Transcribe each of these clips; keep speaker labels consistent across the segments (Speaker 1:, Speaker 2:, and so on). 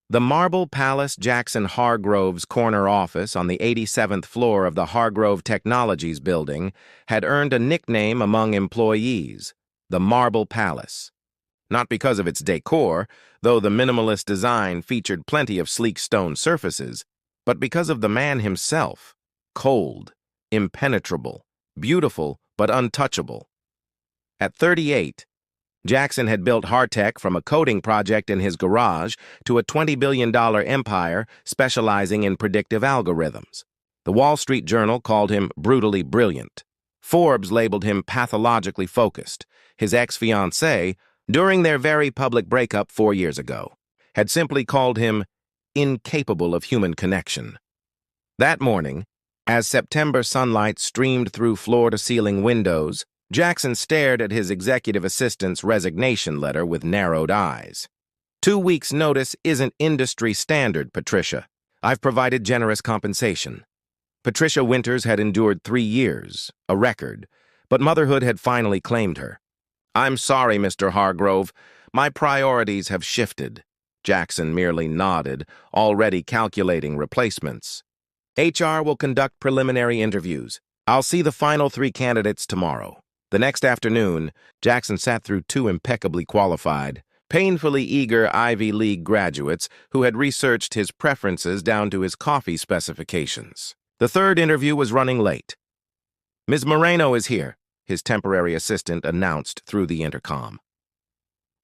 Speaker 1: The Marble Palace Jackson Hargrove's corner office on the 87th floor of the Hargrove Technologies building had earned a nickname among employees, the Marble Palace. Not because of its decor, though the minimalist design featured plenty of sleek stone surfaces, but because of the man himself, cold, impenetrable, beautiful, but untouchable. At 38, Jackson had built Hartech from a coding project in his garage to a $20 billion empire specializing in predictive algorithms. The Wall Street Journal called him brutally brilliant. Forbes labeled him pathologically focused. His ex-fiancée, during their very public breakup 4 years ago, had simply called him incapable of human connection. That morning, as September sunlight streamed through floor-to-ceiling windows, Jackson stared at his executive assistant's resignation letter with narrowed eyes. 2 weeks' notice isn't industry standard, Patricia. I've provided generous compensation. Patricia Winters had endured 3 years, a record, but motherhood had finally claimed her. I'm sorry, Mr. Hargrove. My priorities have shifted. Jackson merely nodded, already calculating replacements. HR will conduct preliminary interviews. I'll see the final 3 candidates tomorrow. The next afternoon, Jackson sat through 2 impeccably qualified, painfully eager Ivy League graduates who had researched his preferences down to his coffee specifications. The 3rd interview was running late. Ms. Moreno is here, his temporary assistant announced through the intercom.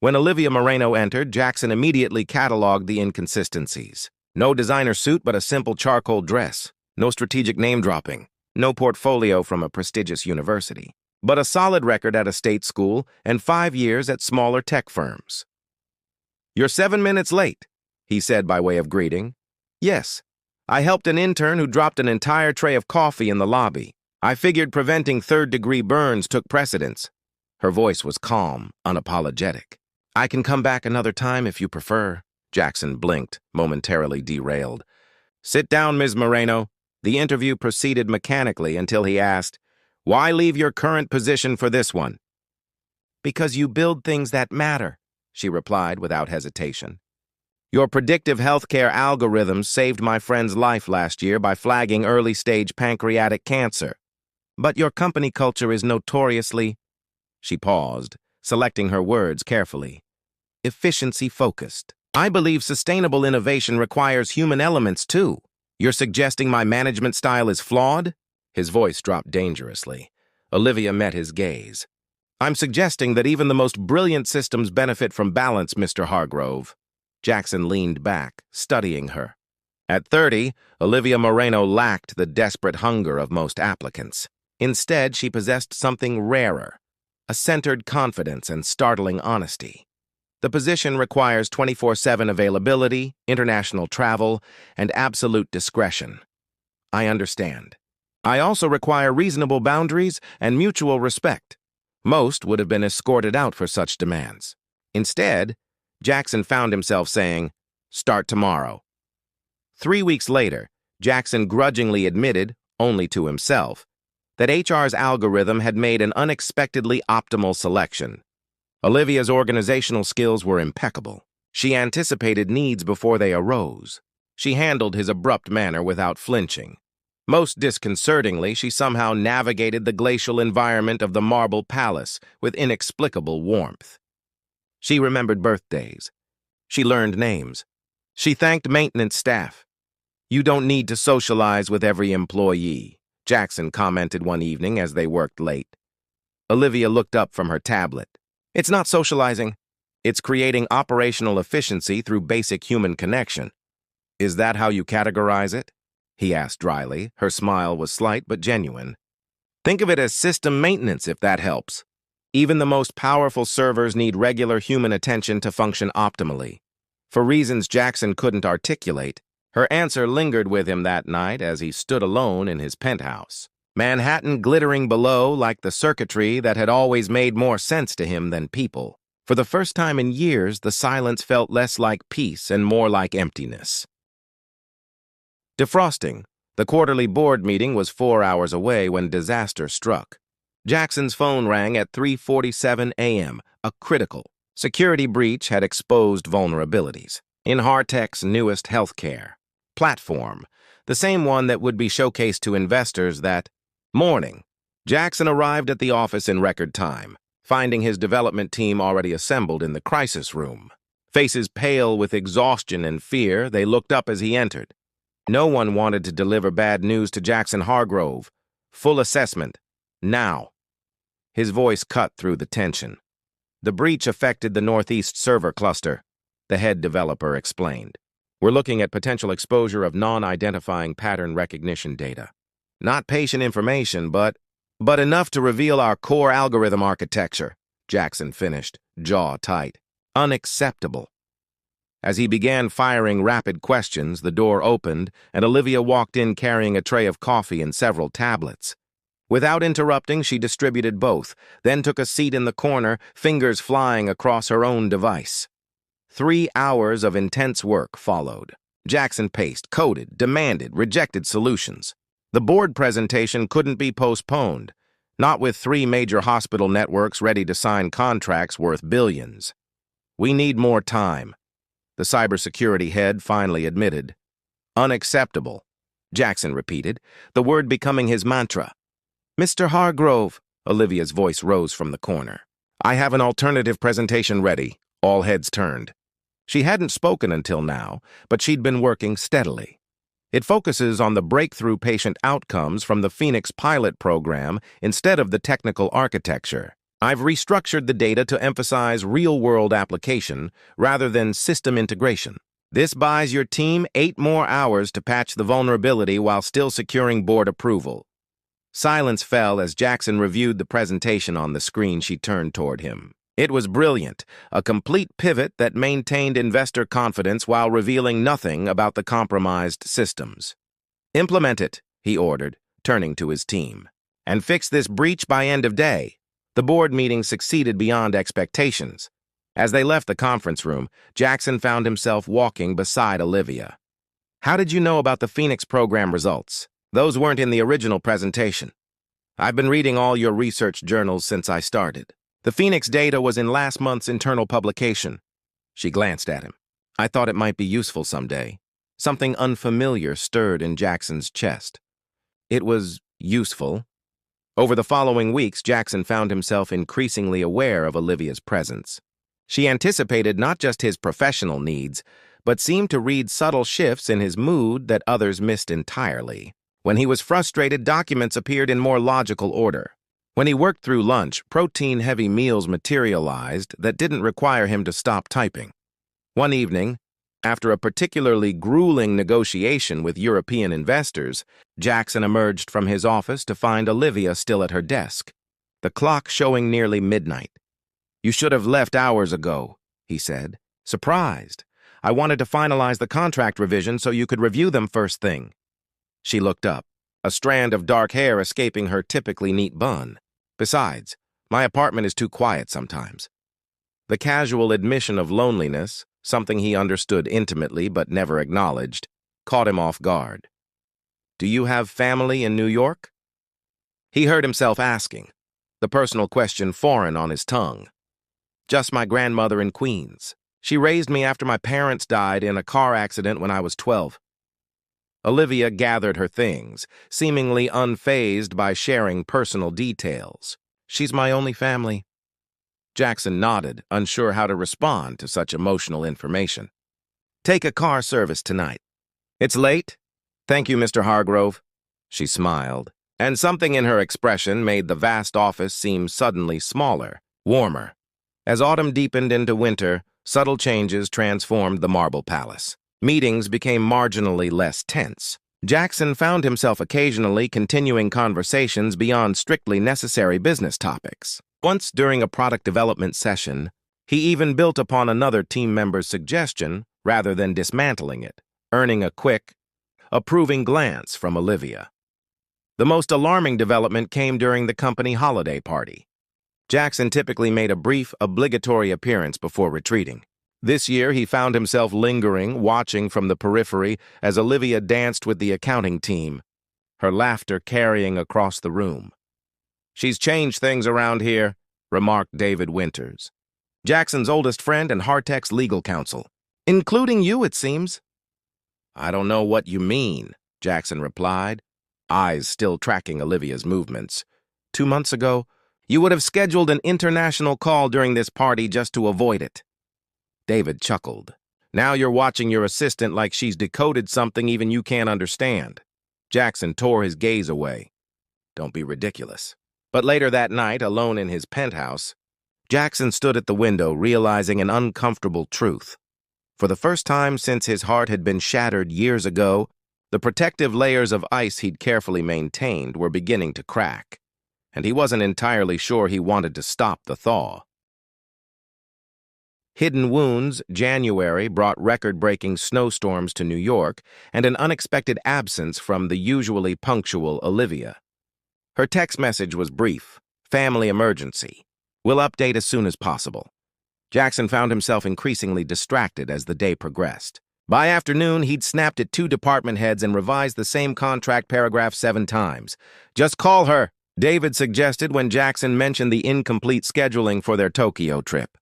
Speaker 1: When Olivia Moreno entered, Jackson immediately cataloged the inconsistencies. No designer suit but a simple charcoal dress. No strategic name-dropping. No portfolio from a prestigious university. But a solid record at a state school and 5 years at smaller tech firms. You're 7 minutes late, he said by way of greeting. Yes, I helped an intern who dropped an entire tray of coffee in the lobby. I figured preventing 3rd-degree burns took precedence. Her voice was calm, unapologetic. I can come back another time if you prefer. Jackson blinked, momentarily derailed. Sit down, Ms. Moreno. The interview proceeded mechanically until he asked, why leave your current position for this one? Because you build things that matter, she replied without hesitation. Your predictive healthcare algorithms saved my friend's life last year by flagging early-stage pancreatic cancer. But your company culture is notoriously... She paused, selecting her words carefully. Efficiency-focused. I believe sustainable innovation requires human elements, too. You're suggesting my management style is flawed? His voice dropped dangerously. Olivia met his gaze. I'm suggesting that even the most brilliant systems benefit from balance, Mr. Hargrove. Jackson leaned back, studying her. At 30, Olivia Moreno lacked the desperate hunger of most applicants. Instead, she possessed something rarer, a centered confidence and startling honesty. The position requires 24/7 availability, international travel, and absolute discretion. I understand. I also require reasonable boundaries and mutual respect. Most would have been escorted out for such demands. Instead, Jackson found himself saying, start tomorrow. 3 weeks later, Jackson grudgingly admitted, only to himself, that HR's algorithm had made an unexpectedly optimal selection. Olivia's organizational skills were impeccable. She anticipated needs before they arose. She handled his abrupt manner without flinching. Most disconcertingly, she somehow navigated the glacial environment of the Marble Palace with inexplicable warmth. She remembered birthdays. She learned names. She thanked maintenance staff. You don't need to socialize with every employee, Jackson commented one evening as they worked late. Olivia looked up from her tablet. It's not socializing. It's creating operational efficiency through basic human connection. Is that how you categorize it? He asked dryly. Her smile was slight but genuine. Think of it as system maintenance, if that helps. Even the most powerful servers need regular human attention to function optimally. For reasons Jackson couldn't articulate, her answer lingered with him that night as he stood alone in his penthouse. Manhattan glittering below like the circuitry that had always made more sense to him than people. For the first time in years, the silence felt less like peace and more like emptiness. Defrosting. The quarterly board meeting was 4 hours away when disaster struck. Jackson's phone rang at 3:47 a.m., a critical. Security breach had exposed vulnerabilities. In Hartech's newest healthcare platform, the same one that would be showcased to investors that morning. Jackson arrived at the office in record time, finding his development team already assembled in the crisis room. Faces pale with exhaustion and fear, they looked up as he entered. No one wanted to deliver bad news to Jackson Hargrove. Full assessment. Now. His voice cut through the tension. The breach affected the Northeast server cluster, the head developer explained. We're looking at potential exposure of non-identifying pattern recognition data. Not patient information, but enough to reveal our core algorithm architecture, Jackson finished, jaw tight. Unacceptable. As he began firing rapid questions, the door opened, and Olivia walked in carrying a tray of coffee and several tablets. Without interrupting, she distributed both, then took a seat in the corner, fingers flying across her own device. 3 hours of intense work followed. Jackson paced, coded, demanded, rejected solutions. The board presentation couldn't be postponed, not with 3 major hospital networks ready to sign contracts worth billions. We need more time, the cybersecurity head finally admitted. Unacceptable, Jackson repeated, the word becoming his mantra. Mr. Hargrove, Olivia's voice rose from the corner. I have an alternative presentation ready. All heads turned. She hadn't spoken until now, but she'd been working steadily. It focuses on the breakthrough patient outcomes from the Phoenix pilot program instead of the technical architecture. I've restructured the data to emphasize real-world application rather than system integration. This buys your team 8 more hours to patch the vulnerability while still securing board approval. Silence fell as Jackson reviewed the presentation on the screen. She turned toward him. It was brilliant, a complete pivot that maintained investor confidence while revealing nothing about the compromised systems. Implement it, he ordered, turning to his team. And fix this breach by end of day. The board meeting succeeded beyond expectations. As they left the conference room, Jackson found himself walking beside Olivia. How did you know about the Phoenix program results? Those weren't in the original presentation. I've been reading all your research journals since I started. The Phoenix data was in last month's internal publication. She glanced at him. I thought it might be useful someday. Something unfamiliar stirred in Jackson's chest. It was useful. Over the following weeks, Jackson found himself increasingly aware of Olivia's presence. She anticipated not just his professional needs, but seemed to read subtle shifts in his mood that others missed entirely. When he was frustrated, documents appeared in more logical order. When he worked through lunch, protein-heavy meals materialized that didn't require him to stop typing. One evening, after a particularly grueling negotiation with European investors, Jackson emerged from his office to find Olivia still at her desk, the clock showing nearly midnight. You should have left hours ago, he said, surprised. I wanted to finalize the contract revision so you could review them first thing. She looked up, a strand of dark hair escaping her typically neat bun. Besides, my apartment is too quiet sometimes. The casual admission of loneliness, something he understood intimately but never acknowledged, caught him off guard. Do you have family in New York? He heard himself asking, the personal question foreign on his tongue. Just my grandmother in Queens. She raised me after my parents died in a car accident when I was 12. Olivia gathered her things, seemingly unfazed by sharing personal details. She's my only family. Jackson nodded, unsure how to respond to such emotional information. Take a car service tonight. It's late? Thank you, Mr. Hargrove. She smiled, and something in her expression made the vast office seem suddenly smaller, warmer. As autumn deepened into winter, subtle changes transformed the Marble Palace. Meetings became marginally less tense. Jackson found himself occasionally continuing conversations beyond strictly necessary business topics. Once during a product development session, he even built upon another team member's suggestion rather than dismantling it, earning a quick, approving glance from Olivia. The most alarming development came during the company holiday party. Jackson typically made a brief, obligatory appearance before retreating. This year, he found himself lingering, watching from the periphery as Olivia danced with the accounting team, her laughter carrying across the room. She's changed things around here, remarked David Winters, Jackson's oldest friend and Hartech's legal counsel. Including you, it seems. I don't know what you mean, Jackson replied, eyes still tracking Olivia's movements. 2 months ago, you would have scheduled an international call during this party just to avoid it. David chuckled. Now you're watching your assistant like she's decoded something even you can't understand. Jackson tore his gaze away. Don't be ridiculous. But later that night, alone in his penthouse, Jackson stood at the window, realizing an uncomfortable truth. For the first time since his heart had been shattered years ago, the protective layers of ice he'd carefully maintained were beginning to crack, and he wasn't entirely sure he wanted to stop the thaw. Hidden wounds, January brought record-breaking snowstorms to New York and an unexpected absence from the usually punctual Olivia. Her text message was brief, family emergency. We'll update as soon as possible. Jackson found himself increasingly distracted as the day progressed. By afternoon, he'd snapped at 2 department heads and revised the same contract paragraph 7 times. Just call her, David suggested when Jackson mentioned the incomplete scheduling for their Tokyo trip.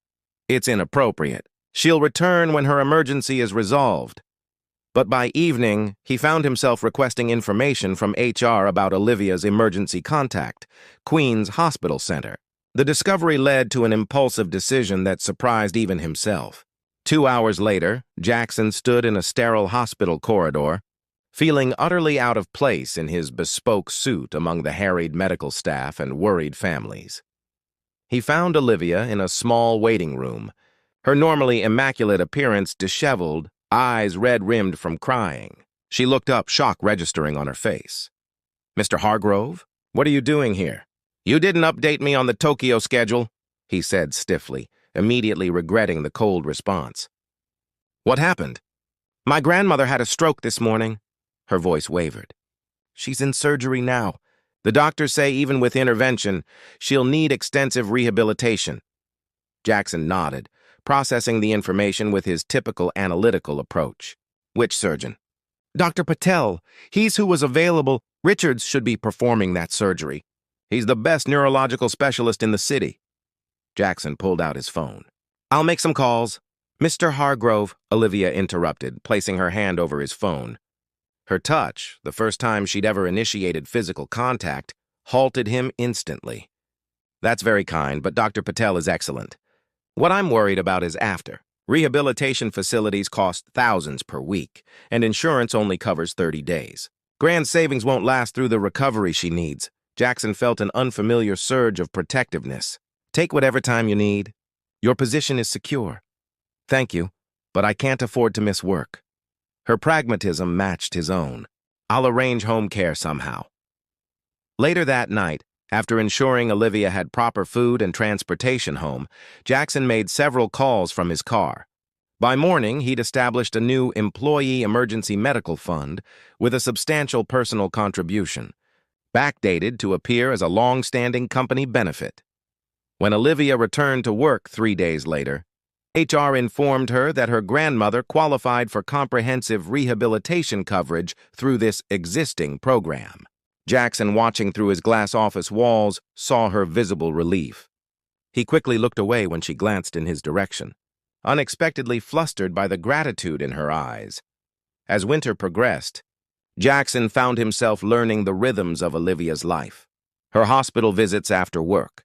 Speaker 1: It's inappropriate. She'll return when her emergency is resolved. But by evening, he found himself requesting information from HR about Olivia's emergency contact, Queens Hospital Center. The discovery led to an impulsive decision that surprised even himself. 2 hours later, Jackson stood in a sterile hospital corridor, feeling utterly out of place in his bespoke suit among the harried medical staff and worried families. He found Olivia in a small waiting room, her normally immaculate appearance disheveled, eyes red-rimmed from crying. She looked up, shock registering on her face. "Mr. Hargrove, what are you doing here?" "You didn't update me on the Tokyo schedule," he said stiffly, immediately regretting the cold response. "What happened?" "My grandmother had a stroke this morning." Her voice wavered. "She's in surgery now. The doctors say even with intervention, she'll need extensive rehabilitation." Jackson nodded, processing the information with his typical analytical approach. "Which surgeon?" "Dr. Patel. He's who was available. Richards should be performing that surgery. He's the best neurological specialist in the city." Jackson pulled out his phone. "I'll make some calls." "Mr. Hargrove," Olivia interrupted, placing her hand over his phone. Her touch, the first time she'd ever initiated physical contact, halted him instantly. "That's very kind, but Dr. Patel is excellent. What I'm worried about is after. Rehabilitation facilities cost thousands per week, and insurance only covers 30 days. Grand savings won't last through the recovery she needs." Jackson felt an unfamiliar surge of protectiveness. "Take whatever time you need. Your position is secure." "Thank you, but I can't afford to miss work." Her pragmatism matched his own. "I'll arrange home care somehow." Later that night, after ensuring Olivia had proper food and transportation home, Jackson made several calls from his car. By morning, he'd established a new employee emergency medical fund with a substantial personal contribution, backdated to appear as a long-standing company benefit. When Olivia returned to work 3 days later, HR informed her that her grandmother qualified for comprehensive rehabilitation coverage through this existing program. Jackson, watching through his glass office walls, saw her visible relief. He quickly looked away when she glanced in his direction, unexpectedly flustered by the gratitude in her eyes. As winter progressed, Jackson found himself learning the rhythms of Olivia's life. Her hospital visits after work,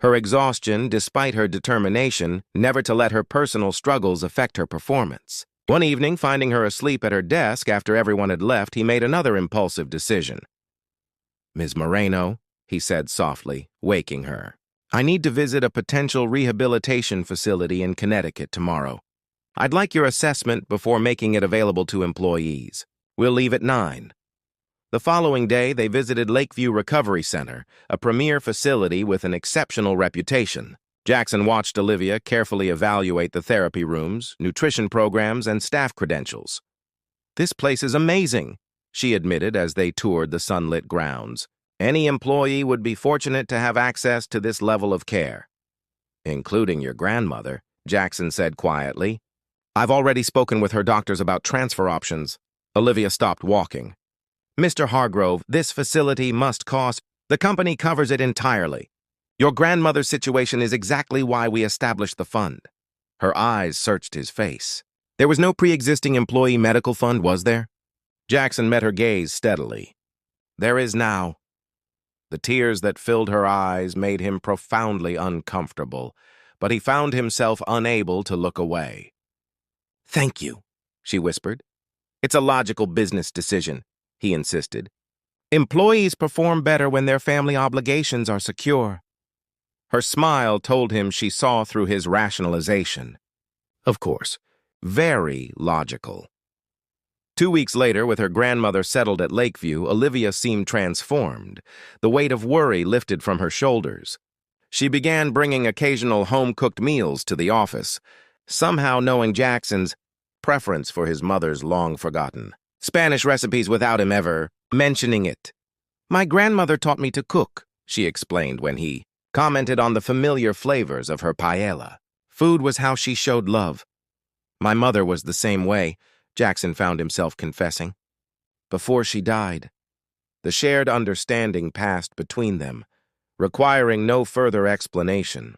Speaker 1: her exhaustion despite her determination never to let her personal struggles affect her performance. One evening, finding her asleep at her desk after everyone had left, he made another impulsive decision. "Ms. Moreno," he said softly, waking her, "I need to visit a potential rehabilitation facility in Connecticut tomorrow. I'd like your assessment before making it available to employees. We'll leave at 9. The following day, they visited Lakeview Recovery Center, a premier facility with an exceptional reputation. Jackson watched Olivia carefully evaluate the therapy rooms, nutrition programs, and staff credentials. "This place is amazing," she admitted as they toured the sunlit grounds. "Any employee would be fortunate to have access to this level of care." "Including your grandmother," Jackson said quietly. "I've already spoken with her doctors about transfer options." Olivia stopped walking. "Mr. Hargrove, this facility must cost. The company covers it entirely. Your grandmother's situation is exactly why we established the fund." Her eyes searched his face. There was no pre-existing employee medical fund, was there? Jackson met her gaze steadily. There is now. The tears that filled her eyes made him profoundly uncomfortable, but he found himself unable to look away. Thank you, she whispered. It's a logical business decision, he insisted. Employees perform better when their family obligations are secure. Her smile told him she saw through his rationalization. Of course, very logical. 2 weeks later, with her grandmother settled at Lakeview, Olivia seemed transformed. The weight of worry lifted from her shoulders. She began bringing occasional home-cooked meals to the office, somehow knowing Jackson's preference for his mother's long-forgotten Spanish recipes without him ever mentioning it. My grandmother taught me to cook, she explained when he commented on the familiar flavors of her paella. Food was how she showed love. My mother was the same way, Jackson found himself confessing. Before she died, the shared understanding passed between them, requiring no further explanation.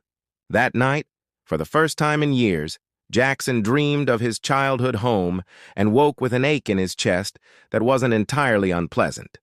Speaker 1: That night, for the first time in years, Jackson dreamed of his childhood home and woke with an ache in his chest that wasn't entirely unpleasant.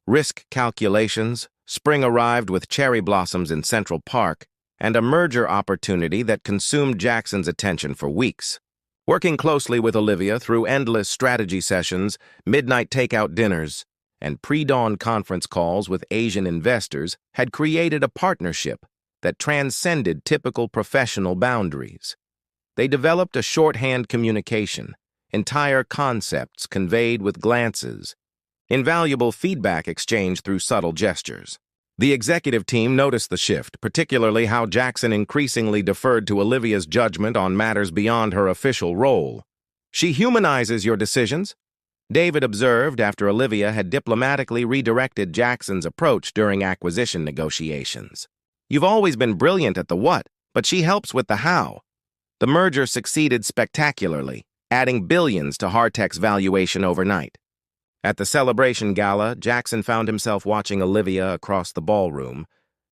Speaker 1: Risk calculations, spring arrived with cherry blossoms in Central Park, and a merger opportunity that consumed Jackson's attention for weeks. Working closely with Olivia through endless strategy sessions, midnight takeout dinners, and pre-dawn conference calls with Asian investors had created a partnership that transcended typical professional boundaries. They developed a shorthand communication, entire concepts conveyed with glances, invaluable feedback exchanged through subtle gestures. The executive team noticed the shift, particularly how Jackson increasingly deferred to Olivia's judgment on matters beyond her official role. She humanizes your decisions, David observed after Olivia had diplomatically redirected Jackson's approach during acquisition negotiations. You've always been brilliant at the what, but she helps with the how. The merger succeeded spectacularly, adding billions to Hartech's valuation overnight. At the celebration gala, Jackson found himself watching Olivia across the ballroom,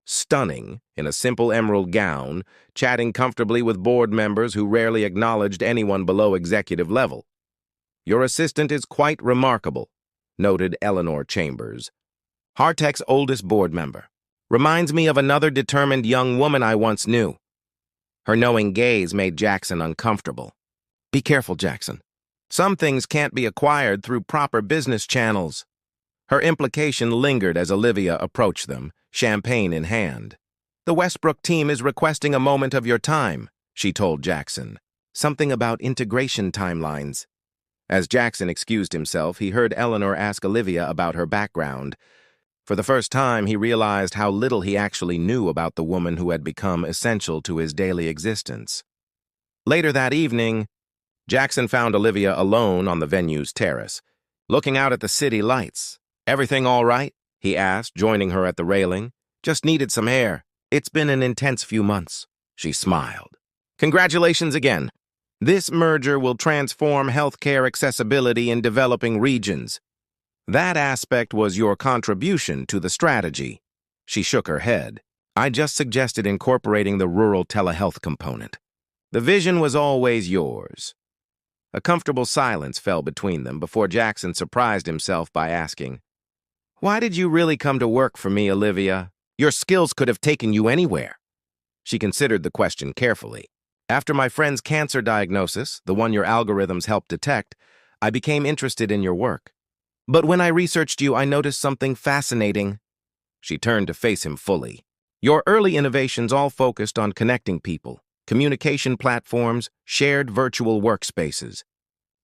Speaker 1: stunning in a simple emerald gown, chatting comfortably with board members who rarely acknowledged anyone below executive level. Your assistant is quite remarkable, noted Eleanor Chambers, Hartech's oldest board member. Reminds me of another determined young woman I once knew. Her knowing gaze made Jackson uncomfortable. Be careful, Jackson. Some things can't be acquired through proper business channels. Her implication lingered as Olivia approached them, champagne in hand. The Westbrook team is requesting a moment of your time, she told Jackson. Something about integration timelines. As Jackson excused himself, he heard Eleanor ask Olivia about her background. For the first time, he realized how little he actually knew about the woman who had become essential to his daily existence. Later that evening, Jackson found Olivia alone on the venue's terrace, looking out at the city lights. Everything all right? He asked, joining her at the railing. Just needed some air. It's been an intense few months. She smiled. Congratulations again. This merger will transform healthcare accessibility in developing regions. That aspect was your contribution to the strategy. She shook her head. I just suggested incorporating the rural telehealth component. The vision was always yours. A comfortable silence fell between them before Jackson surprised himself by asking, Why did you really come to work for me, Olivia? Your skills could have taken you anywhere. She considered the question carefully. After my friend's cancer diagnosis, the one your algorithms helped detect, I became interested in your work. But when I researched you, I noticed something fascinating. She turned to face him fully. Your early innovations all focused on connecting people, communication platforms, shared virtual workspaces.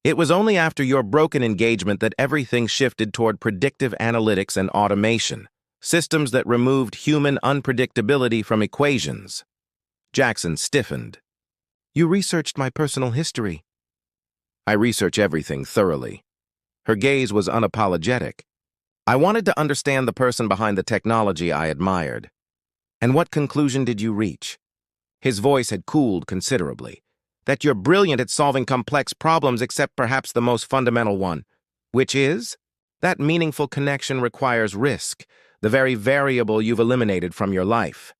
Speaker 1: It was only after your broken engagement that everything shifted toward predictive analytics and automation, systems that removed human unpredictability from equations. Jackson stiffened. You researched my personal history. I research everything thoroughly. Her gaze was unapologetic. I wanted to understand the person behind the technology I admired. And what conclusion did you reach? His voice had cooled considerably. That you're brilliant at solving complex problems except perhaps the most fundamental one, which is? That meaningful connection requires risk, the very variable you've eliminated from your life.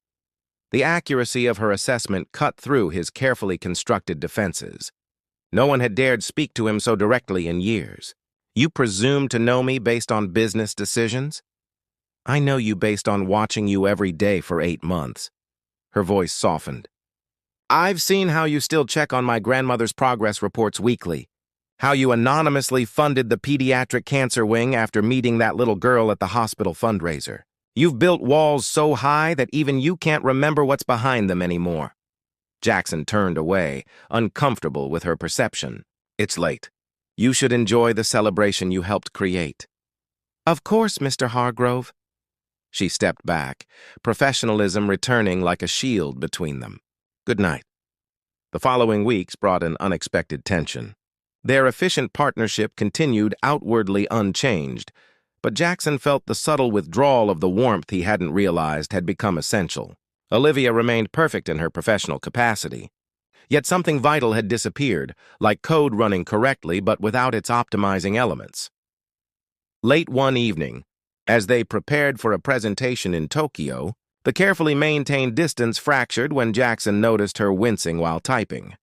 Speaker 1: The accuracy of her assessment cut through his carefully constructed defenses. No one had dared speak to him so directly in years. You presume to know me based on business decisions? I know you based on watching you every day for 8 months. Her voice softened. I've seen how you still check on my grandmother's progress reports weekly. How you anonymously funded the pediatric cancer wing after meeting that little girl at the hospital fundraiser. You've built walls so high that even you can't remember what's behind them anymore. Jackson turned away, uncomfortable with her perception. It's late. You should enjoy the celebration you helped create. Of course, Mr. Hargrove. She stepped back, professionalism returning like a shield between them. Good night. The following weeks brought an unexpected tension. Their efficient partnership continued outwardly unchanged, but Jackson felt the subtle withdrawal of the warmth he hadn't realized had become essential. Olivia remained perfect in her professional capacity. Yet something vital had disappeared, like code running correctly but without its optimizing elements. Late one evening, as they prepared for a presentation in Tokyo, the carefully maintained distance fractured when Jackson noticed her wincing while typing.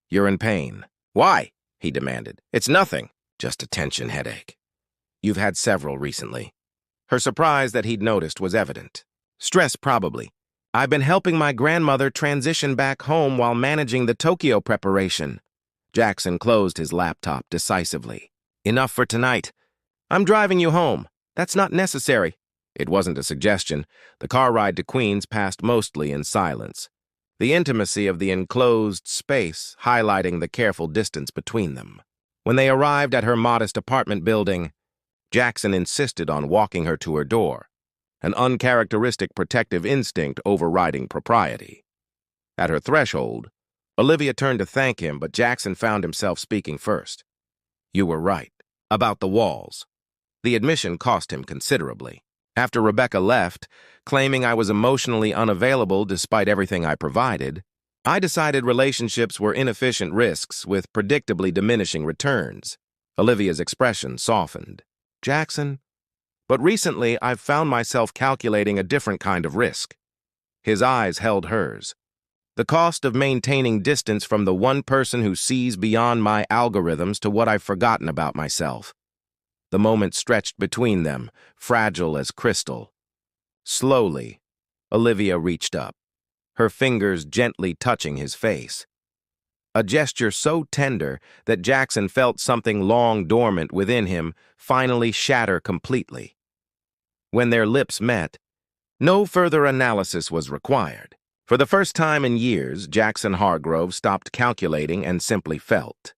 Speaker 1: You're in pain. Why? He demanded. It's nothing. Just a tension headache. You've had several recently. Her surprise that he'd noticed was evident. Stress, probably. I've been helping my grandmother transition back home while managing the Tokyo preparation. Jackson closed his laptop decisively. Enough for tonight. I'm driving you home. That's not necessary. It wasn't a suggestion. The car ride to Queens passed mostly in silence. The intimacy of the enclosed space highlighting the careful distance between them. When they arrived at her modest apartment building, Jackson insisted on walking her to her door, an uncharacteristic protective instinct overriding propriety. At her threshold, Olivia turned to thank him, but Jackson found himself speaking first. You were right, about the walls. The admission cost him considerably. After Rebecca left, claiming I was emotionally unavailable despite everything I provided, I decided relationships were inefficient risks with predictably diminishing returns. Olivia's expression softened. Jackson, but recently I've found myself calculating a different kind of risk. His eyes held hers. The cost of maintaining distance from the one person who sees beyond my algorithms to what I've forgotten about myself. The moment stretched between them, fragile as crystal. Slowly, Olivia reached up, her fingers gently touching his face. A gesture so tender that Jackson felt something long dormant within him finally shatter completely. When their lips met, no further analysis was required. For the first time in years, Jackson Hargrove stopped calculating and simply felt.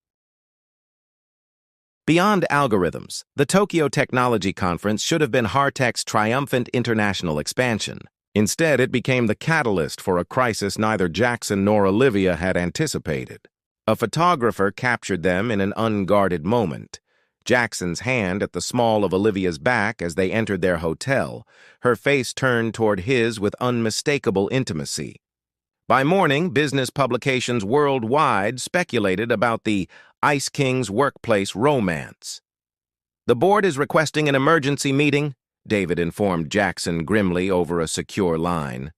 Speaker 1: Beyond algorithms, the Tokyo Technology Conference should have been Hartech's triumphant international expansion. Instead, it became the catalyst for a crisis neither Jackson nor Olivia had anticipated. A photographer captured them in an unguarded moment. Jackson's hand at the small of Olivia's back as they entered their hotel, her face turned toward his with unmistakable intimacy. By morning, business publications worldwide speculated about the Ice King's workplace romance. The board is requesting an emergency meeting, David informed Jackson grimly over a secure line.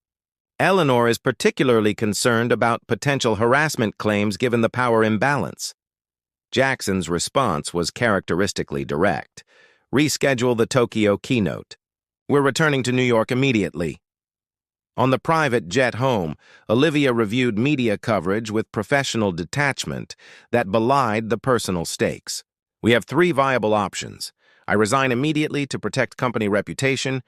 Speaker 1: Eleanor is particularly concerned about potential harassment claims given the power imbalance. Jackson's response was characteristically direct. Reschedule the Tokyo keynote. We're returning to New York immediately. On the private jet home, Olivia reviewed media coverage with professional detachment that belied the personal stakes. We have 3 viable options. I resign immediately to protect company reputation.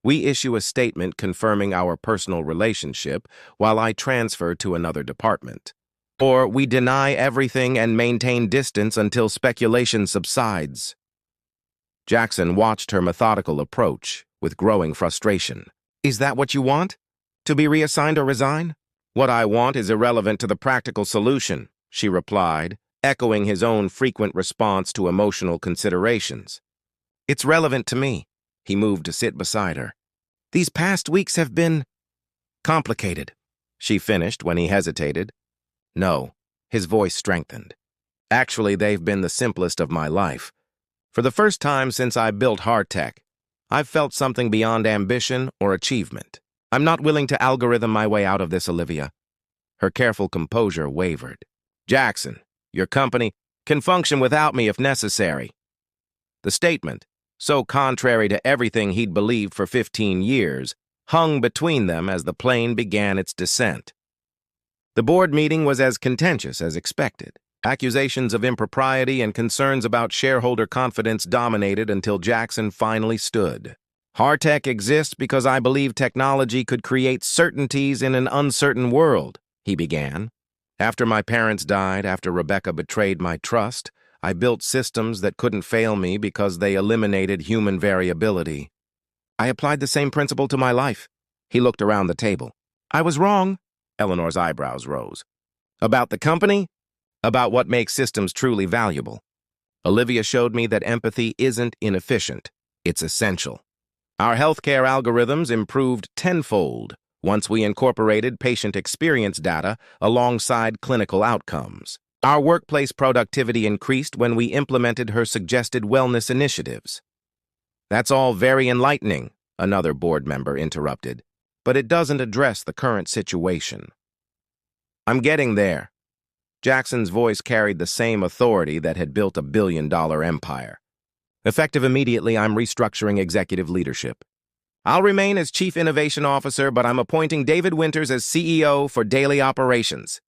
Speaker 1: We issue a statement confirming our personal relationship while I transfer to another department. Or we deny everything and maintain distance until speculation subsides. Jackson watched her methodical approach with growing frustration. Is that what you want? To be reassigned or resign? What I want is irrelevant to the practical solution, she replied, echoing his own frequent response to emotional considerations. It's relevant to me. He moved to sit beside her. These past weeks have been complicated, she finished when he hesitated. No, his voice strengthened. Actually, they've been the simplest of my life. For the first time since I built Hartech, I've felt something beyond ambition or achievement. I'm not willing to algorithm my way out of this, Olivia. Her careful composure wavered. Jackson, your company can function without me if necessary. The statement, so contrary to everything he'd believed for 15 years, hung between them as the plane began its descent. The board meeting was as contentious as expected. Accusations of impropriety and concerns about shareholder confidence dominated until Jackson finally stood. Heartech exists because I believe technology could create certainties in an uncertain world, he began. After my parents died, after Rebecca betrayed my trust, I built systems that couldn't fail me because they eliminated human variability. I applied the same principle to my life. He looked around the table. I was wrong. Eleanor's eyebrows rose. About the company? About what makes systems truly valuable. Olivia showed me that empathy isn't inefficient. It's essential. Our healthcare algorithms improved tenfold once we incorporated patient experience data alongside clinical outcomes. Our workplace productivity increased when we implemented her suggested wellness initiatives. That's all very enlightening, another board member interrupted, but it doesn't address the current situation. I'm getting there. Jackson's voice carried the same authority that had built a billion-dollar empire. Effective immediately, I'm restructuring executive leadership. I'll remain as Chief Innovation Officer, but I'm appointing David Winters as CEO for daily operations.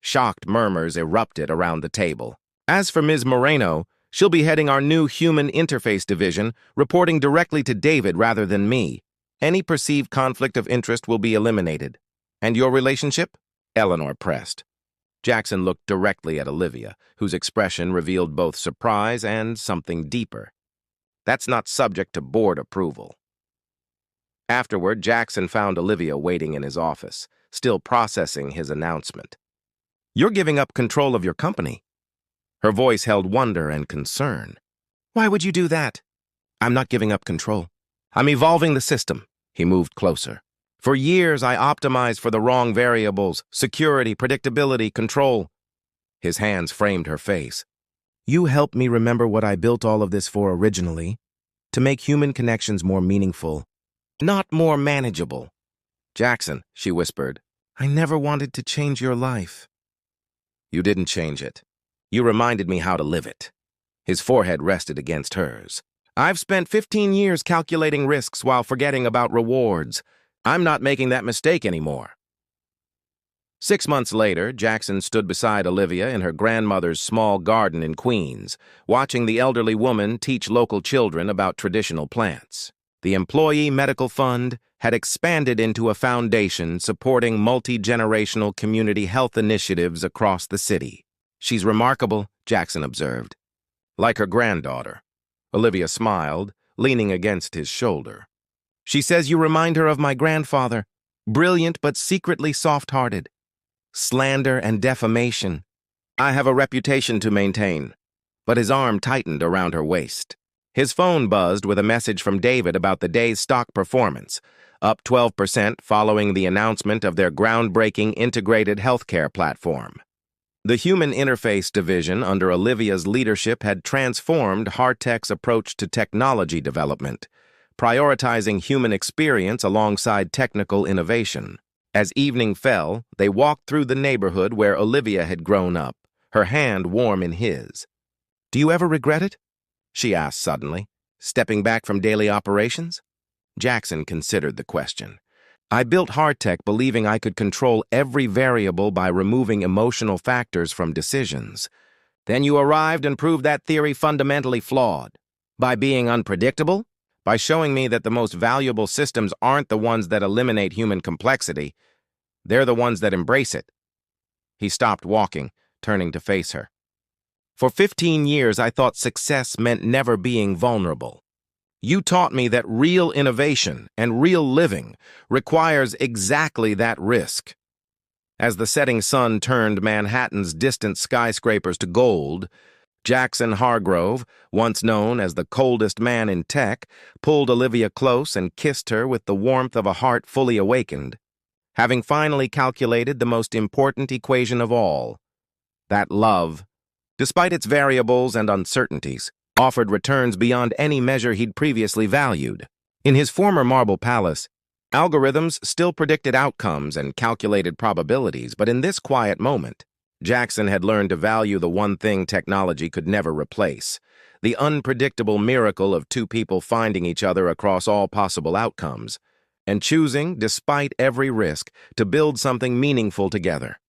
Speaker 1: Shocked murmurs erupted around the table. As for Ms. Moreno, she'll be heading our new Human Interface Division, reporting directly to David rather than me. Any perceived conflict of interest will be eliminated. And your relationship? Eleanor pressed. Jackson looked directly at Olivia, whose expression revealed both surprise and something deeper. That's not subject to board approval. Afterward, Jackson found Olivia waiting in his office, still processing his announcement. You're giving up control of your company. Her voice held wonder and concern. Why would you do that? I'm not giving up control. I'm evolving the system. He moved closer. For years, I optimized for the wrong variables, security, predictability, control. His hands framed her face. You helped me remember what I built all of this for originally, to make human connections more meaningful, not more manageable. Jackson, she whispered, I never wanted to change your life. You didn't change it. You reminded me how to live it. His forehead rested against hers. I've spent 15 years calculating risks while forgetting about rewards. I'm not making that mistake anymore. 6 months later, Jackson stood beside Olivia in her grandmother's small garden in Queens, watching the elderly woman teach local children about traditional plants. The Employee Medical Fund had expanded into a foundation supporting multi-generational community health initiatives across the city. She's remarkable, Jackson observed. Like her granddaughter. Olivia smiled, leaning against his shoulder. She says you remind her of my grandfather, brilliant but secretly soft-hearted. Slander and defamation. I have a reputation to maintain. But his arm tightened around her waist. His phone buzzed with a message from David about the day's stock performance, up 12% following the announcement of their groundbreaking integrated healthcare platform. The Human Interface Division under Olivia's leadership had transformed Heartech's approach to technology development, prioritizing human experience alongside technical innovation. As evening fell, they walked through the neighborhood where Olivia had grown up, her hand warm in his. Do you ever regret it? She asked suddenly, stepping back from daily operations. Jackson considered the question. I built Heartech believing I could control every variable by removing emotional factors from decisions. Then you arrived and proved that theory fundamentally flawed. By being unpredictable? By showing me that the most valuable systems aren't the ones that eliminate human complexity. They're the ones that embrace it. He stopped walking, turning to face her. For 15 years, I thought success meant never being vulnerable. You taught me that real innovation and real living requires exactly that risk. As the setting sun turned Manhattan's distant skyscrapers to gold, Jackson Hargrove, once known as the coldest man in tech, pulled Olivia close and kissed her with the warmth of a heart fully awakened, having finally calculated the most important equation of all, that love, despite its variables and uncertainties, offered returns beyond any measure he'd previously valued. In his former marble palace, Algorithms still predicted outcomes and calculated probabilities, but in this quiet moment, Jackson had learned to value the one thing technology could never replace: the unpredictable miracle of two people finding each other across all possible outcomes, and choosing, despite every risk, to build something meaningful together.